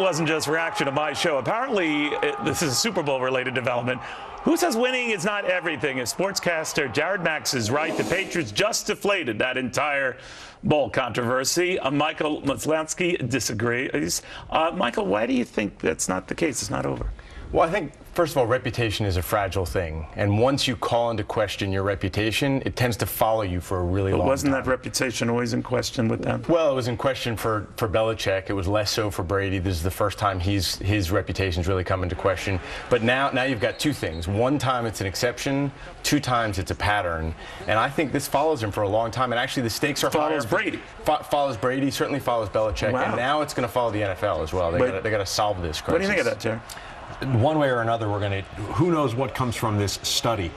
wasn't just reaction to my show. Apparently, this is a Super Bowl-related development. Who says winning is not everything? If sportscaster Jared Max is right, the Patriots just deflated that entire bowl controversy. Michael Maslansky disagrees. Michael, why do you think that's not the case? It's not over. Well, I think, first of all, reputation is a fragile thing. And once you call into question your reputation, it tends to follow you for a really long time. But wasn't that reputation always in question with them? Well, it was in question for Belichick. It was less so for Brady. This is the first time his reputation's really come into question. But now you've got two things. One time it's an exception. Two times it's a pattern. And I think this follows him for a long time. And actually the stakes are higher. Follows Brady. Follows Brady, certainly follows Belichick. Wow. And now it's going to follow the NFL as well. They got to solve this crisis. What do you think of that, Jerry? One way or another, who knows what comes from this study.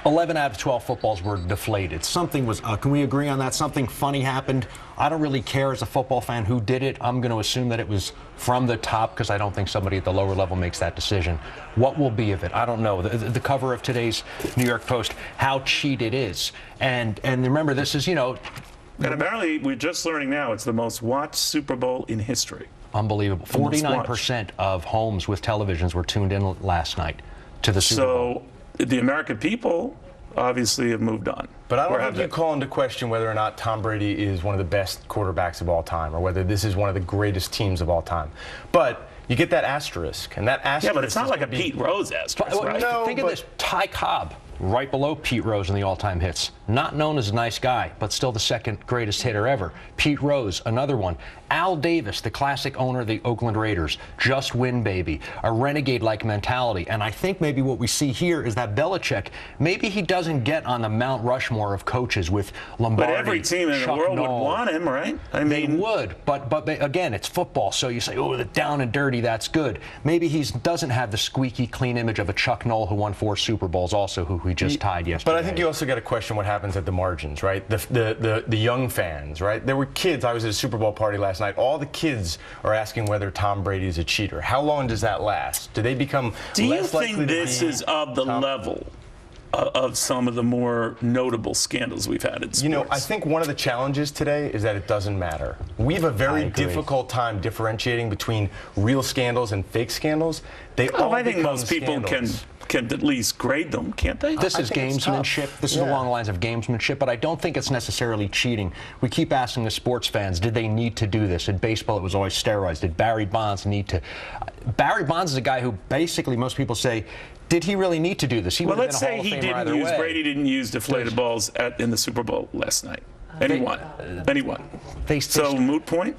11 out of 12 footballs were deflated. Something was, can we agree on that? Something funny happened. I don't really care as a football fan who did it. I'm going to assume that it was from the top because I don't think somebody at the lower level makes that decision. What will be of it? I don't know. The cover of today's New York Post, how cheat it is. And remember, this is, And apparently, we're just learning now, it's the most watched Super Bowl in history. Unbelievable. 49% of homes with televisions were tuned in last night to the Super Bowl. So the American people obviously have moved on. But I don't think you call into question whether or not Tom Brady is one of the best quarterbacks of all time or whether this is one of the greatest teams of all time. But you get that asterisk, and that asterisk. Yeah, but it's not like a Pete Rose asterisk, right? No, think of this. Ty Cobb, right below Pete Rose in the all-time hits. Not known as a nice guy, but still the second greatest hitter ever. Pete Rose, another one. Al Davis, the classic owner of the Oakland Raiders. Just win, baby. A renegade-like mentality. And I think maybe what we see here is that Belichick, maybe he doesn't get on the Mount Rushmore of coaches with Lombardi, But every team in the world would want him, right? I mean, they would. But again, it's football, so you say, oh, the down and dirty, that's good. Maybe he doesn't have the squeaky clean image of a Chuck Noll who won 4 Super Bowls also, who we just tied yesterday. But I think you also got to question what happens at the margins, right? The young fans, right? There were kids. I was at a Super Bowl party last night. All the kids are asking whether Tom Brady is a cheater. How long does that last? Do they become less likely to be? Do you think this is of the level of some of the more notable scandals we've had in sports? You know, I think one of the challenges today is that it doesn't matter. We have a very difficult time differentiating between real scandals and fake scandals. I think most people can at least grade them, can't they? This is gamesmanship. This is along the lines of gamesmanship, but I don't think it's necessarily cheating. We keep asking the sports fans, did they need to do this? In baseball, it was always steroids. Did Barry Bonds need to? Barry Bonds is a guy who basically most people say, did he really need to do this? Well, let's say he didn't use, Brady didn't use deflated balls in the Super Bowl last night. Anyone. So, moot point?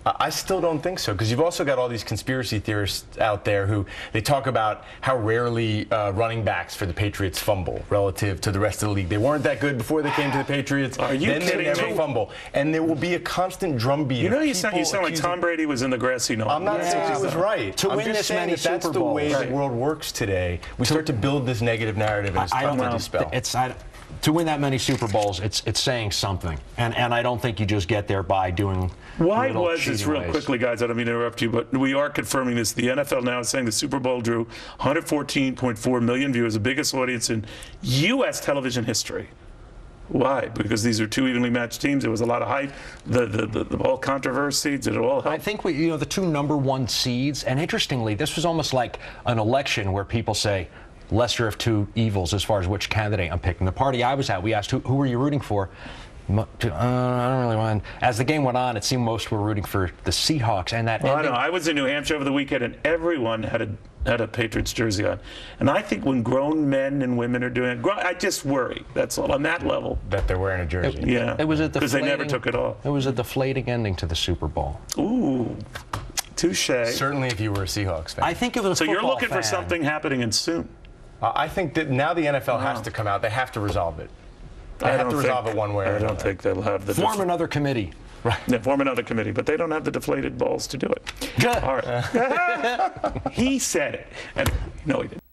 I still don't think so, because you've also got all these conspiracy theorists out there who they talk about how rarely running backs for the Patriots fumble relative to the rest of the league. They weren't that good before they came to the Patriots. Are you then kidding they never me? fumble. And there will be a constant drumbeat. You know, you sound like Tom Brady was in the grassy knoll. I'm not saying I was right. To win this many Super Bowls. That's the way the world works today. We start to build this negative narrative, and it's tough to dispel. To win that many Super Bowls, it's saying something, and I don't think you just get there by doing. Why was this, real quickly, guys? I don't mean to interrupt you, but we are confirming this. The NFL now is saying the Super Bowl drew 114.4 million viewers, the biggest audience in U.S. television history. Why? Because these are two evenly matched teams. There was a lot of hype. The ball controversy. Did it all help? I think the two #1 seeds, and interestingly, this was almost like an election where people say, lesser of two evils as far as which candidate I'm picking. The party I was at, we asked, who were you rooting for? I don't really mind. As the game went on, it seemed most were rooting for the Seahawks. And that. Well, I know. I was in New Hampshire over the weekend, and everyone had a Patriots jersey on. And I think when grown men and women are doing it, I just worry. That's all. On that level. That they're wearing a jersey. It was because they never took it off. It was a deflating ending to the Super Bowl. Ooh. Touche. Certainly if you were a Seahawks fan. I think it was. So you're looking for something happening in soon. I think that now the NFL has to come out. They have to resolve it. They have to resolve it one way or another. I don't think they'll have the... Form another committee. Right. Yeah, form another committee, but they don't have the deflated balls to do it. All right. He said it. And, no, he didn't.